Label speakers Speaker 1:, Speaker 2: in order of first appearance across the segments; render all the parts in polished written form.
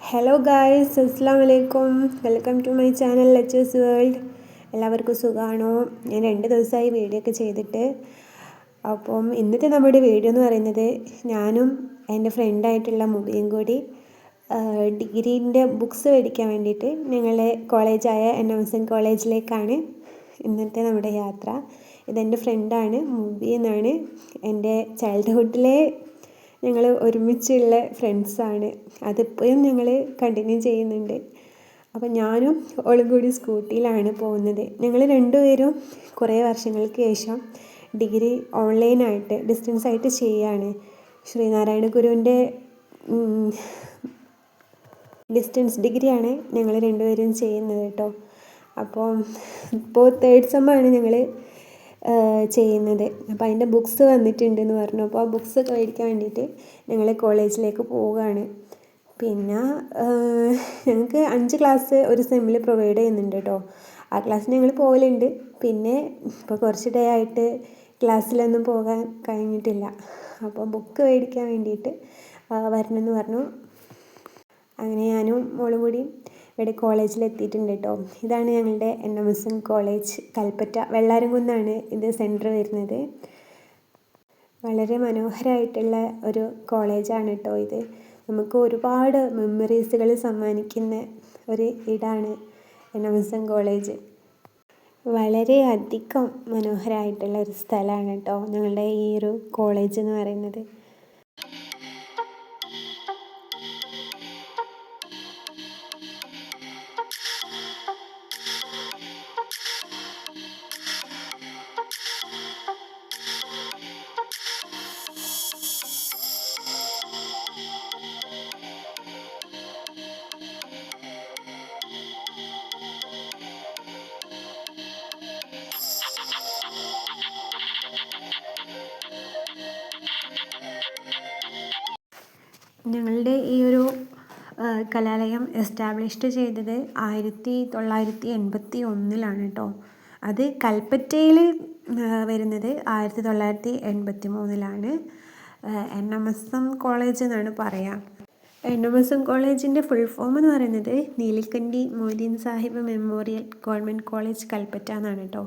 Speaker 1: Hello guys, അസ്സാം വലൈക്കും. Welcome to my channel lecturers world. എല്ലാവർക്കും സുഖമാണോ? ഞാൻ 2 ദിവസമായി വീഡിയോ ഒക്കെ ചെയ്തിട്ട്. അപ്പം ഇന്നത്തെ നമ്മുടെ വീഡിയോ എന്ന് പറയുന്നത് ഞാനും എൻ്റെ ഫ്രണ്ടായിട്ടുള്ള മുബിയും കൂടി ഡിഗ്രീൻ്റെ ബുക്സ് മേടിക്കാൻ വേണ്ടിയിട്ട് ഞങ്ങളുടെ കോളേജായ NMSN കോളേജിലേക്കാണ് ഇന്നത്തെ നമ്മുടെ യാത്ര. ഇതെൻ്റെ ഫ്രണ്ടാണ്, മുബി എന്നാണ്. എൻ്റെ ചൈൽഡ്ഹുഡിലെ ഞങ്ങൾ ഒരുമിച്ചുള്ള ഫ്രണ്ട്സാണ്. അതിപ്പോഴും ഞങ്ങൾ കണ്ടിന്യൂ ചെയ്യുന്നുണ്ട്. അപ്പോൾ ഞാനും ഓളും കൂടി സ്കൂട്ടിയിലാണ് പോകുന്നത്. ഞങ്ങൾ രണ്ടുപേരും കുറേ വർഷങ്ങൾക്ക് ശേഷം ഡിഗ്രി ഓൺലൈനായിട്ട് ഡിസ്റ്റൻസായിട്ട് ചെയ്യുകയാണ്. ശ്രീനാരായണ ഗുരുവിൻ്റെ ഡിസ്റ്റൻസ് ഡിഗ്രിയാണ് ഞങ്ങൾ രണ്ടുപേരും ചെയ്യുന്നത് കേട്ടോ. അപ്പോൾ ഇപ്പോൾ 3rd സെമ്മാണ് ഞങ്ങൾ ചെയ്യുന്നത്. അപ്പോൾ അതിൻ്റെ ബുക്സ് വന്നിട്ടുണ്ടെന്ന് പറഞ്ഞു. അപ്പോൾ ആ ബുക്സൊക്കെ മേടിക്കാൻ വേണ്ടിയിട്ട് ഞങ്ങൾ കോളേജിലേക്ക് പോവുകയാണ്. പിന്നെ ഞങ്ങൾക്ക് 5 ക്ലാസ് ഒരു സെമ്മിൽ പ്രൊവൈഡ് ചെയ്യുന്നുണ്ട് കേട്ടോ. ആ ക്ലാസ്സിന് ഞങ്ങൾ പോകലുണ്ട്. പിന്നെ ഇപ്പോൾ കുറച്ച് ഡേ ആയിട്ട് ക്ലാസ്സിലൊന്നും പോകാൻ കഴിഞ്ഞിട്ടില്ല. അപ്പോൾ ബുക്ക് മേടിക്കാൻ വേണ്ടിയിട്ട് വരണമെന്ന് പറഞ്ഞു. അങ്ങനെ ഞാനും മോളും കൂടി ഇവിടെ കോളേജിലെത്തിയിട്ടുണ്ട് കേട്ടോ. ഇതാണ് ഞങ്ങളുടെ NMSN കോളേജ്, കൽപ്പറ്റ വെള്ളാരംകുന്നാണ് ഇത് സെൻറ്റർ വരുന്നത്. വളരെ മനോഹരമായിട്ടുള്ള ഒരു കോളേജാണ് കേട്ടോ ഇത്. നമുക്ക് ഒരുപാട് മെമ്മറീസുകൾ സമ്മാനിക്കുന്ന ഒരു ഇടാണ് NMSN കോളേജ്. വളരെയധികം മനോഹരമായിട്ടുള്ള ഒരു സ്ഥലമാണ് കേട്ടോ ഞങ്ങളുടെ ഈ ഒരു കോളേജ് എന്ന് പറയുന്നത്. ഞങ്ങളുടെ ഈ ഒരു കലാലയം എസ്റ്റാബ്ലിഷ്ഡ് ചെയ്തത് 1981 കേട്ടോ. അത് കൽപ്പറ്റയിൽ വരുന്നത് 1983. NMSN കോളേജ് എന്നാണ് പറയുക. NMSN കോളേജിൻ്റെ ഫുൾ ഫോം എന്ന് പറയുന്നത് Neelikandi Moideen Sahib memorial government college Kalpetta എന്നാണ് കേട്ടോ.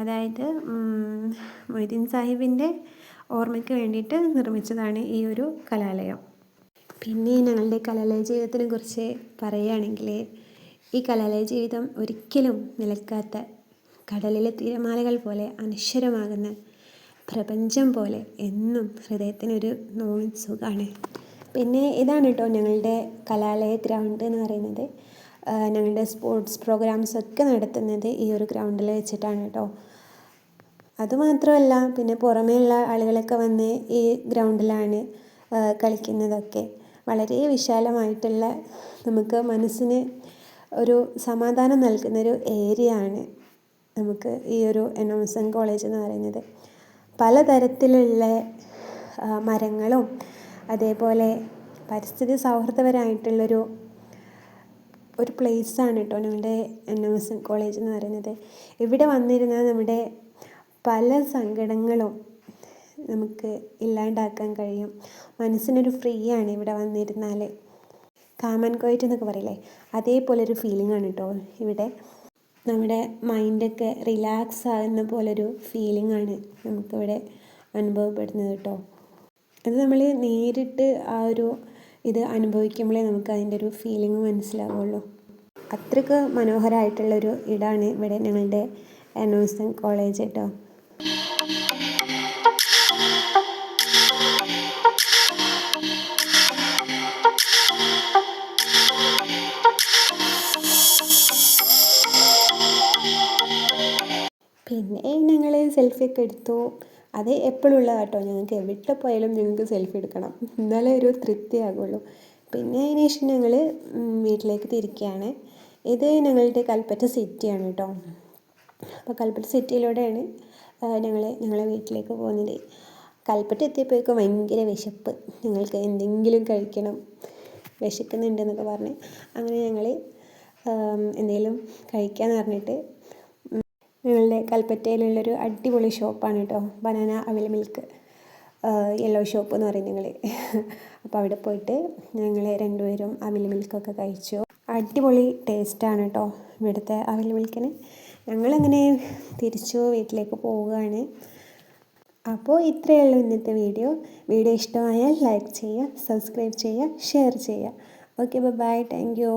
Speaker 1: അതായത് മൊയ്തീൻ സാഹിബിൻ്റെ ഓർമ്മയ്ക്ക് വേണ്ടിയിട്ട് നിർമ്മിച്ചതാണ് ഈ ഒരു കലാലയം. പിന്നെ ഞങ്ങളുടെ കലാലയ ജീവിതത്തിനെ കുറിച്ച് പറയുകയാണെങ്കിൽ ഈ കലാലയ ജീവിതം ഒരിക്കലും നിലക്കാത്ത, കടലിലെ തിരമാലകൾ പോലെ അനശ്വരമാകുന്ന, പ്രപഞ്ചം പോലെ എന്നും ഹൃദയത്തിനൊരു നോവിൻ സുഖമാണ്. പിന്നെ ഇതാണ് കേട്ടോ ഞങ്ങളുടെ കലാലയ ഗ്രൗണ്ട് എന്ന് പറയുന്നത്. ഞങ്ങളുടെ സ്പോർട്സ് പ്രോഗ്രാംസൊക്കെ നടത്തുന്നത് ഈ ഒരു ഗ്രൗണ്ടിൽ വെച്ചിട്ടാണ് കേട്ടോ. അതുമാത്രമല്ല, പിന്നെ പുറമേയുള്ള ആളുകളൊക്കെ വന്ന് ഈ ഗ്രൗണ്ടിലാണ് കളിക്കുന്നതൊക്കെ. വളരെ വിശാലമായിട്ടുള്ള, നമുക്ക് മനസ്സിന് ഒരു സമാധാനം നൽകുന്നൊരു ഏരിയ ആണ് നമുക്ക് ഈ ഒരു NMSN കോളേജ് എന്ന് പറയുന്നത്. പലതരത്തിലുള്ള മരങ്ങളും അതേപോലെ പരിസ്ഥിതി സൗഹൃദപരമായിട്ടുള്ളൊരു പ്ലേസാണ് കേട്ടോ ഞങ്ങളുടെ NMSN കോളേജ് എന്ന് പറയുന്നത്. ഇവിടെ വന്നിരുന്നാൽ നമ്മുടെ പല സങ്കടങ്ങളും നമുക്ക് ഇല്ലാണ്ടാക്കാൻ കഴിയും. മനസ്സിനൊരു ഫ്രീ ആണ് ഇവിടെ വന്നിരുന്നാൽ. കാം ആൻഡ് ക്വയറ്റ് എന്നൊക്കെ പറയില്ലേ, അതേപോലൊരു ഫീലിംഗ് ആണ് കേട്ടോ ഇവിടെ. നമ്മുടെ മൈൻഡൊക്കെ റിലാക്സ് ആകുന്ന പോലൊരു ഫീലിംഗ് ആണ് നമുക്കിവിടെ അനുഭവപ്പെടുന്നത് കേട്ടോ. അത് നമ്മൾ നേരിട്ട് ആ ഒരു ഇത് അനുഭവിക്കുമ്പോഴേ നമുക്ക് അതിൻ്റെ ഒരു ഫീലിംഗ് മനസ്സിലാവുള്ളൂ. അത്രയ്ക്ക് മനോഹരമായിട്ടുള്ളൊരു ഇടാണ് ഇവിടെ ഞങ്ങളുടെ NMSN കോളേജ് കേട്ടോ. പിന്നെ ഞങ്ങൾ സെൽഫിയൊക്കെ എടുത്തു. അത് എപ്പോഴും ഉള്ള കേട്ടോ, ഞങ്ങൾക്ക് എവിടെ പോയാലും ഞങ്ങൾക്ക് സെൽഫി എടുക്കണം, എന്നാലേ ഒരു തൃപ്തിയാകുള്ളൂ. പിന്നെ അതിന് ശേഷം ഞങ്ങൾ വീട്ടിലേക്ക് തിരിക്കുകയാണ്. ഇത് ഞങ്ങളുടെ കൽപ്പറ്റ സിറ്റിയാണ് കേട്ടോ. അപ്പോൾ കൽപ്പറ്റ സിറ്റിയിലൂടെയാണ് ഞങ്ങളെ വീട്ടിലേക്ക് പോകുന്നത്. കൽപ്പറ്റ എത്തിയപ്പോഴേക്കും ഭയങ്കര വിശപ്പ്, ഞങ്ങൾക്ക് എന്തെങ്കിലും കഴിക്കണം, വിശക്കുന്നുണ്ടെന്നൊക്കെ പറഞ്ഞ് അങ്ങനെ ഞങ്ങൾ എന്തെങ്കിലും കഴിക്കാമെന്ന് പറഞ്ഞിട്ട് ഞങ്ങളുടെ കൽപ്പറ്റയിലുള്ളൊരു അടിപൊളി ഷോപ്പാണ് കേട്ടോ, ബനാന അവിൽ മിൽക്ക്. യെല്ലോ ഷോപ്പ് എന്ന് പറയും ഞങ്ങൾ. അപ്പോൾ അവിടെ പോയിട്ട് ഞങ്ങൾ രണ്ടുപേരും അവിൽ മിൽക്കൊക്കെ കഴിച്ചു. അടിപൊളി ടേസ്റ്റാണ് കേട്ടോ ഇവിടുത്തെ അവിൽ മിൽക്കിന്. ഞങ്ങളങ്ങനെ തിരിച്ചു വീട്ടിലേക്ക് പോവുകയാണ്. അപ്പോൾ ഇത്രയേ ഉള്ളൂ ഇന്നത്തെ വീഡിയോ. വീഡിയോ ഇഷ്ടമായാൽ ലൈക്ക് ചെയ്യുക, സബ്സ്ക്രൈബ് ചെയ്യുക, ഷെയർ ചെയ്യുക. Okay, bye, thank U.